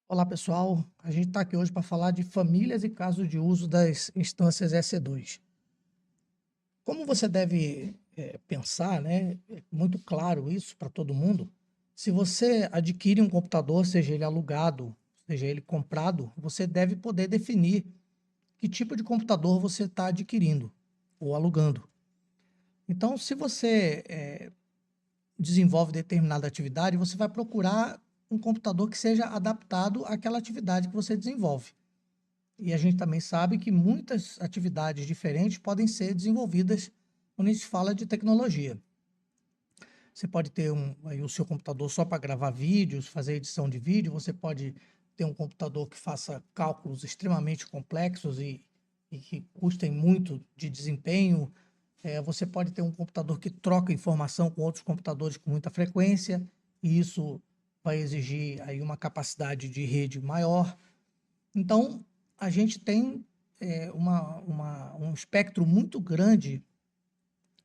Olá, pessoal. A gente está aqui hoje para falar de famílias e casos de uso das instâncias EC2. Como você deve pensar, né? É muito claro isso para todo mundo. Se você adquire um computador, seja ele alugado, seja ele comprado, você deve poder definir que tipo de computador você está adquirindo ou alugando. Então, se você desenvolve determinada atividade, você vai procurar um computador que seja adaptado àquela atividade que você desenvolve. E a gente também sabe que muitas atividades diferentes podem ser desenvolvidas quando a gente fala de tecnologia. Você pode ter aí o seu computador só para gravar vídeos, fazer edição de vídeo, você pode ter um computador que faça cálculos extremamente complexos e que custem muito de desempenho. Você pode ter um computador que troca informação com outros computadores com muita frequência, e isso vai exigir aí uma capacidade de rede maior. Então, a gente tem um espectro muito grande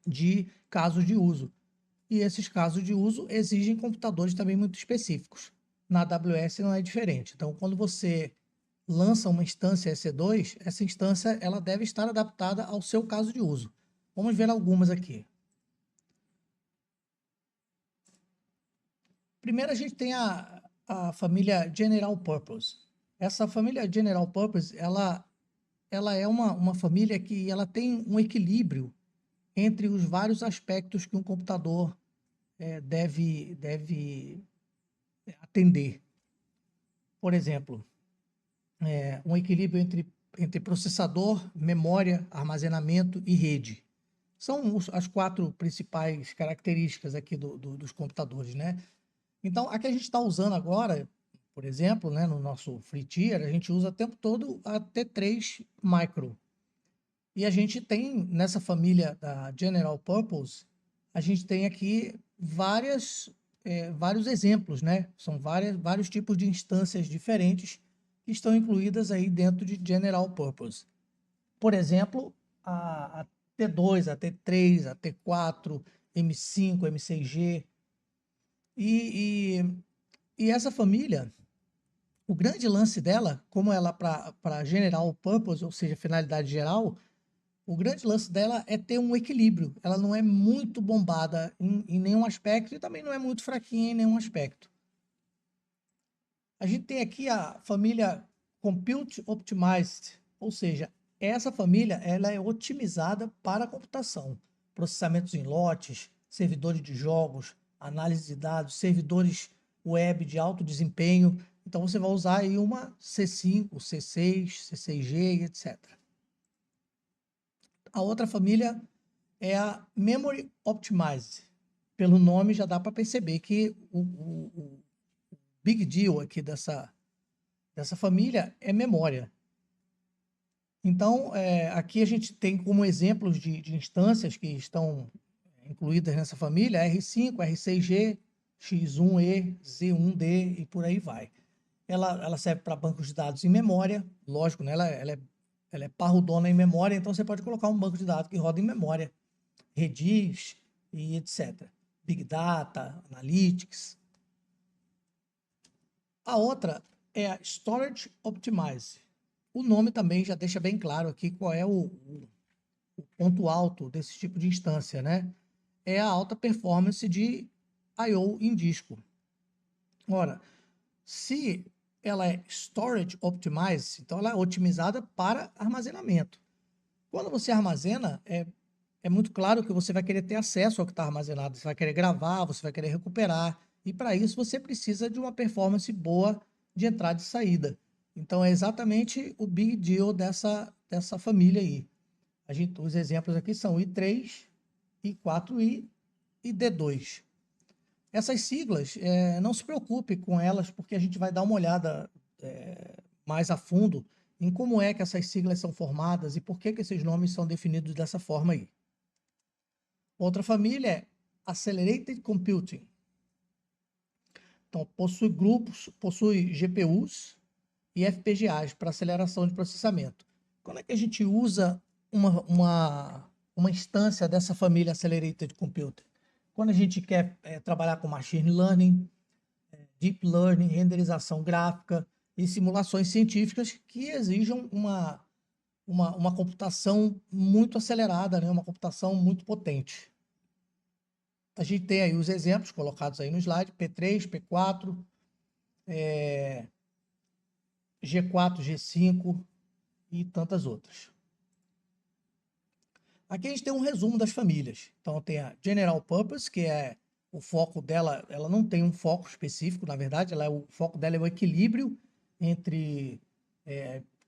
de casos de uso. E esses casos de uso exigem computadores também muito específicos. Na AWS não é diferente. Então, quando você lança uma instância EC2, essa instância ela deve estar adaptada ao seu caso de uso. Vamos ver algumas aqui. Primeiro, a gente tem a família General Purpose. Essa família General Purpose, ela é uma família que ela tem um equilíbrio entre os vários aspectos que um computador deve atender. Por exemplo, um equilíbrio entre processador, memória, armazenamento e rede. São as quatro principais características aqui dos computadores, né? Então, a que a gente está usando agora, por exemplo, né, no nosso free tier, a gente usa o tempo todo a T3 Micro. E a gente tem, nessa família da General Purpose, a gente tem aqui vários exemplos, né? São vários tipos de instâncias diferentes que estão incluídas aí dentro de General Purpose. Por exemplo, a T2, a T3, a T4, M5, M6G. E, e essa família, o grande lance dela, como ela para General Purpose, ou seja, finalidade geral, o grande lance dela é ter um equilíbrio. Ela não é muito bombada em nenhum aspecto e também não é muito fraquinha em nenhum aspecto. A gente tem aqui a família Compute Optimized, ou seja, essa família ela é otimizada para a computação, processamentos em lotes, servidores de jogos, análise de dados, servidores web de alto desempenho. Então você vai usar aí uma C5, C6, C6G, etc. A outra família é a Memory Optimized. Pelo nome já dá para perceber que o big deal aqui dessa família é memória. Então, aqui a gente tem como exemplos de instâncias que estão incluídas nessa família R5, R6G, X1E, Z1D e por aí vai. Ela serve para bancos de dados em memória, lógico, né? Ela é parrudona em memória, então você pode colocar um banco de dados que roda em memória, Redis e etc. Big Data, Analytics. A outra é a Storage Optimize. O nome também já deixa bem claro aqui qual é o ponto alto desse tipo de instância, né? É a alta performance de I/O em disco. Ora, se ela é Storage Optimize, então ela é otimizada para armazenamento. Quando você armazena, é muito claro que você vai querer ter acesso ao que está armazenado, você vai querer gravar, você vai querer recuperar, e para isso você precisa de uma performance boa de entrada e saída. Então é exatamente o big deal dessa família aí. Os exemplos aqui são i3, i4i e D2. Essas siglas, não se preocupe com elas, porque a gente vai dar uma olhada mais a fundo em como é que essas siglas são formadas e por que esses nomes são definidos dessa forma aí. Outra família é Accelerated Computing. Então, possui GPUs e FPGAs para aceleração de processamento. Quando é que a gente usa uma instância dessa família Accelerated Computing? Quando a gente quer trabalhar com Machine Learning, Deep Learning, renderização gráfica e simulações científicas que exijam uma computação muito acelerada, né? Uma computação muito potente. A gente tem aí os exemplos colocados aí no slide, P3, P4, G4, G5 e tantas outras. Aqui a gente tem um resumo das famílias. Então tem a General Purpose, que é o foco dela, ela não tem um foco específico, na verdade, o foco dela é o equilíbrio entre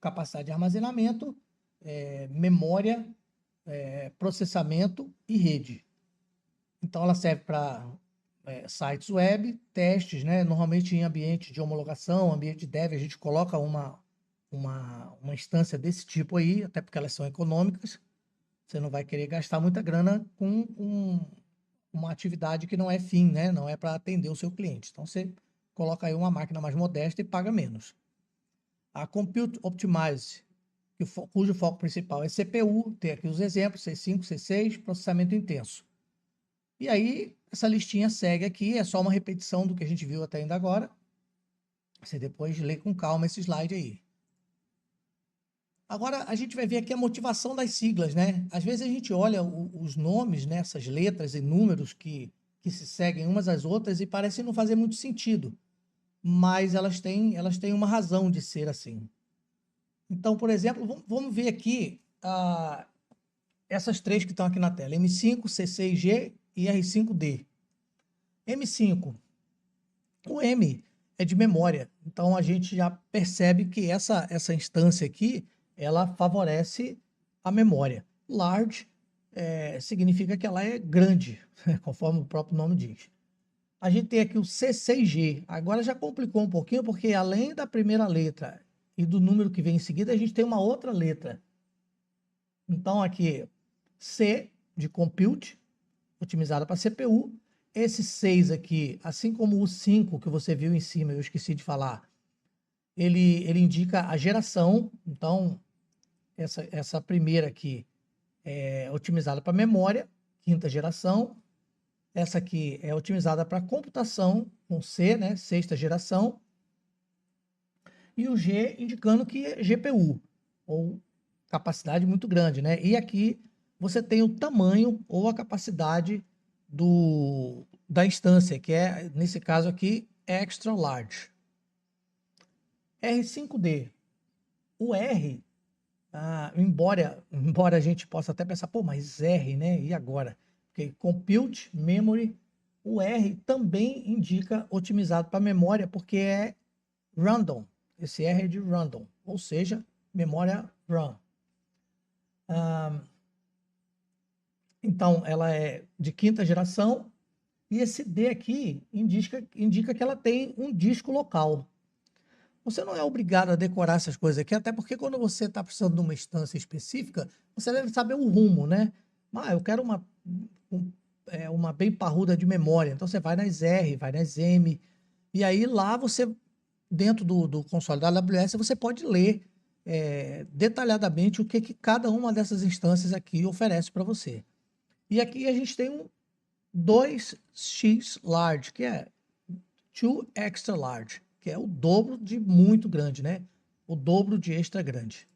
capacidade de armazenamento, memória, processamento e rede. Então ela serve para sites web, testes, né? Normalmente em ambiente de homologação, ambiente de dev, a gente coloca uma instância desse tipo aí, até porque elas são econômicas. Você não vai querer gastar muita grana com uma atividade que não é fim, né? Não é para atender o seu cliente. Então você coloca aí uma máquina mais modesta e paga menos. A Compute Optimize, cujo foco principal é CPU, tem aqui os exemplos, C5, C6, processamento intenso. E aí, essa listinha segue aqui, é só uma repetição do que a gente viu até ainda agora. Você depois lê com calma esse slide aí. Agora, a gente vai ver aqui a motivação das siglas, né? Às vezes a gente olha os nomes, né? Essas letras e números que se seguem umas às outras e parecem não fazer muito sentido. Mas elas têm uma razão de ser assim. Então, por exemplo, vamos ver aqui essas três que estão aqui na tela. M5, C6G e R5D. M5. O M é de memória. Então, a gente já percebe que essa instância aqui, ela favorece a memória. Large significa que ela é grande, conforme o próprio nome diz. A gente tem aqui o C6G. Agora já complicou um pouquinho, porque além da primeira letra e do número que vem em seguida, a gente tem uma outra letra. Então, aqui, C de compute, otimizada para CPU. Esse 6 aqui, assim como o 5 que você viu em cima, eu esqueci de falar, ele indica a geração. Então, essa primeira aqui é otimizada para memória, quinta geração. Essa aqui é otimizada para computação, com C, né, sexta geração. E o G indicando que é GPU, ou capacidade muito grande, né? E aqui você tem o tamanho ou a capacidade da instância, que é, nesse caso aqui, extra large. R5D. O R, embora a gente possa até pensar, pô, mas R, né? E agora? Porque Compute, Memory, o R também indica otimizado para memória, porque é random. Esse R é de random, ou seja, memória RAM. Então, ela é de quinta geração, e esse D aqui indica que ela tem um disco local. Você não é obrigado a decorar essas coisas aqui, até porque quando você está precisando de uma instância específica, você deve saber o rumo, né? Eu quero uma bem parruda de memória. Então, você vai nas R, vai nas M, e aí lá você, dentro do console da AWS, você pode ler detalhadamente o que cada uma dessas instâncias aqui oferece para você. E aqui a gente tem um 2x large, que é 2 extra large, que é o dobro de muito grande, né? O dobro de extra grande.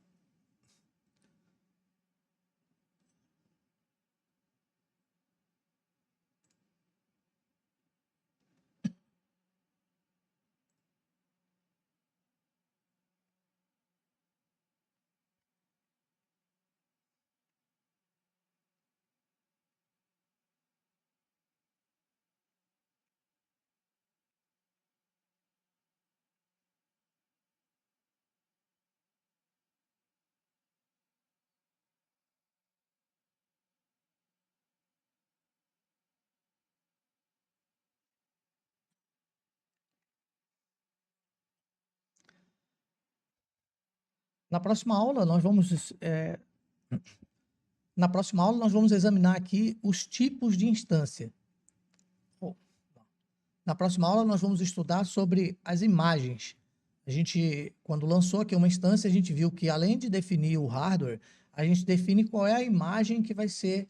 Na próxima aula, nós vamos examinar aqui os tipos de instância. Na próxima aula, nós vamos estudar sobre as imagens. A gente, quando lançou aqui uma instância, a gente viu que, além de definir o hardware, a gente define qual é a imagem que vai ser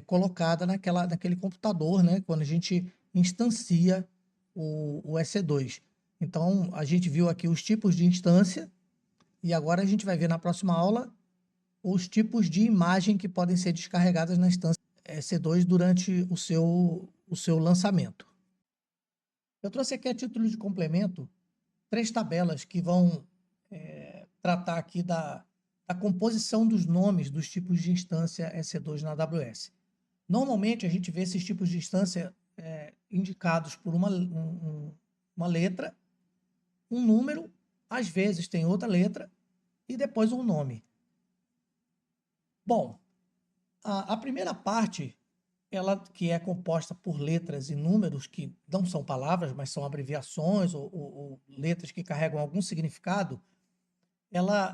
colocada naquele computador, né? Quando a gente instancia o EC2. Então, a gente viu aqui os tipos de instância e agora a gente vai ver na próxima aula os tipos de imagem que podem ser descarregadas na instância EC2 durante o seu lançamento. Eu trouxe aqui a título de complemento 3 tabelas que vão tratar aqui da composição dos nomes dos tipos de instância EC2 na AWS. Normalmente, a gente vê esses tipos de instância indicados por uma letra, um número, às vezes tem outra letra, e depois um nome. Bom, a primeira parte, ela que é composta por letras e números que não são palavras, mas são abreviações ou letras que carregam algum significado,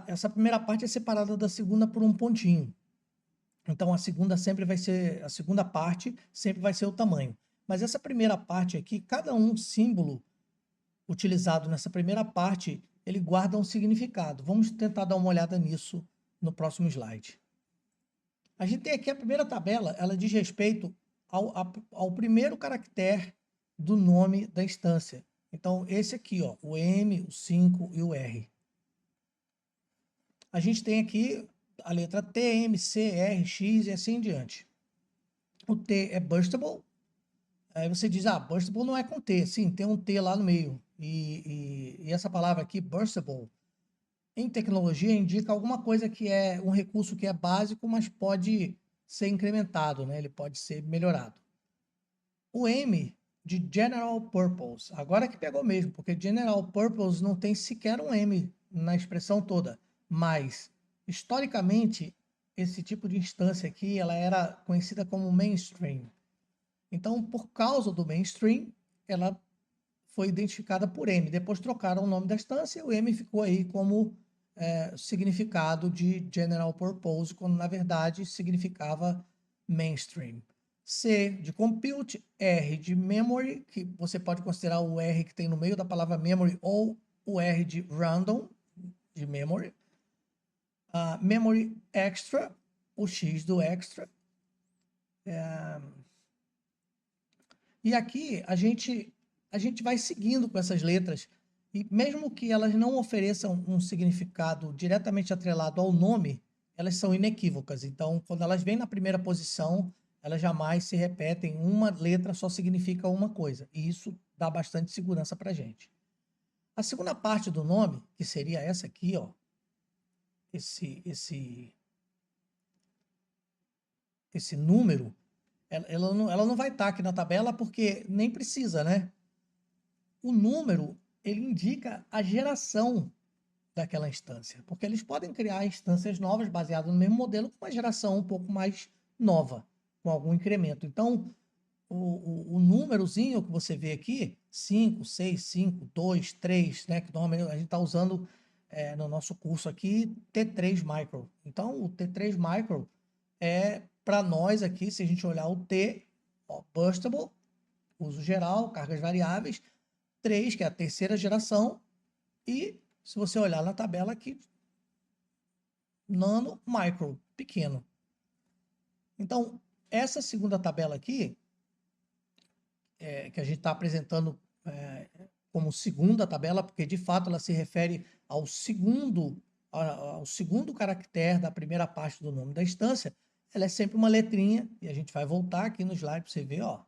essa primeira parte é separada da segunda por um pontinho. Então, a segunda parte sempre vai ser o tamanho. Mas essa primeira parte aqui, cada símbolo utilizado nessa primeira parte, ele guarda um significado. Vamos tentar dar uma olhada nisso no próximo slide. A gente tem aqui a primeira tabela, ela diz respeito ao primeiro caractere do nome da instância. Então, esse aqui, ó, o M, o 5 e o R. A gente tem aqui a letra T, M, C, R, X e assim em diante. O T é burstable. Aí você diz, burstable não é com T. Sim, tem um T lá no meio. E essa palavra aqui, burstable, em tecnologia indica alguma coisa que é um recurso que é básico, mas pode ser incrementado, né? Ele pode ser melhorado. O M de General Purpose, agora que pegou mesmo, porque General Purpose não tem sequer um M na expressão toda, mas historicamente esse tipo de instância aqui, ela era conhecida como mainstream. Então, por causa do mainstream, ela foi identificada por M. Depois trocaram o nome da instância e o M ficou aí como significado de General Purpose, quando na verdade significava mainstream. C de compute, R de memory, que você pode considerar o R que tem no meio da palavra memory ou o R de random, de memory. Memory extra, o X do extra. E aqui a gente vai seguindo com essas letras, e mesmo que elas não ofereçam um significado diretamente atrelado ao nome, elas são inequívocas. Então, quando elas vêm na primeira posição, elas jamais se repetem. Uma letra só significa uma coisa, e isso dá bastante segurança para a gente. A segunda parte do nome, que seria essa aqui, ó, esse número, ela não vai estar aqui na tabela porque nem precisa, né? O número, ele indica a geração daquela instância, porque eles podem criar instâncias novas baseadas no mesmo modelo com uma geração um pouco mais nova, com algum incremento. Então, o númerozinho que você vê aqui, 5, 6, 5, 2, 3, né, que normalmente a gente está usando no nosso curso aqui, T3 Micro. Então, o T3 Micro é, para nós aqui, se a gente olhar o T, ó, burstable, uso geral, cargas variáveis, 3, que é a terceira geração, e se você olhar na tabela aqui, nano, micro, pequeno. Então, essa segunda tabela aqui, que a gente está apresentando como segunda tabela, porque de fato ela se refere ao segundo caractere da primeira parte do nome da instância, ela é sempre uma letrinha, e a gente vai voltar aqui no slide para você ver, ó,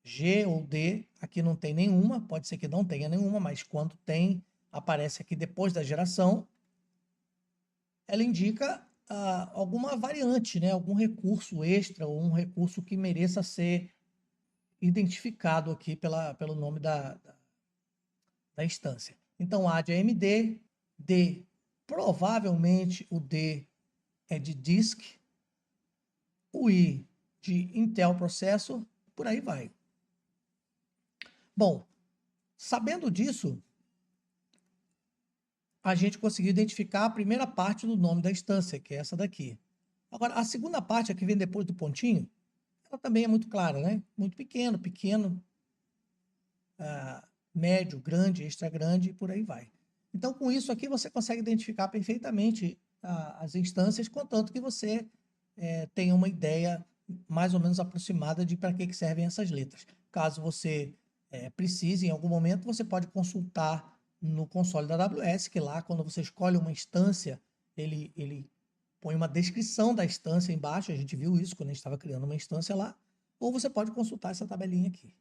G ou D, aqui não tem nenhuma, pode ser que não tenha nenhuma, mas quando tem, aparece aqui depois da geração, ela indica alguma variante, né? Algum recurso extra ou um recurso que mereça ser identificado aqui pelo nome da instância. Então, A de AMD, D, provavelmente o D é de disk, o I de Intel Processor, por aí vai. Bom, sabendo disso, a gente conseguiu identificar a primeira parte do nome da instância, que é essa daqui. Agora, a segunda parte, a que vem depois do pontinho, ela também é muito clara, né? Muito pequeno, médio, grande, extra grande e por aí vai. Então, com isso aqui, você consegue identificar perfeitamente as instâncias, contanto que você tenha uma ideia mais ou menos aproximada de para que servem essas letras. Caso você precise, em algum momento, você pode consultar no console da AWS, que lá, quando você escolhe uma instância, ele põe uma descrição da instância embaixo, a gente viu isso quando a gente estava criando uma instância lá, ou você pode consultar essa tabelinha aqui.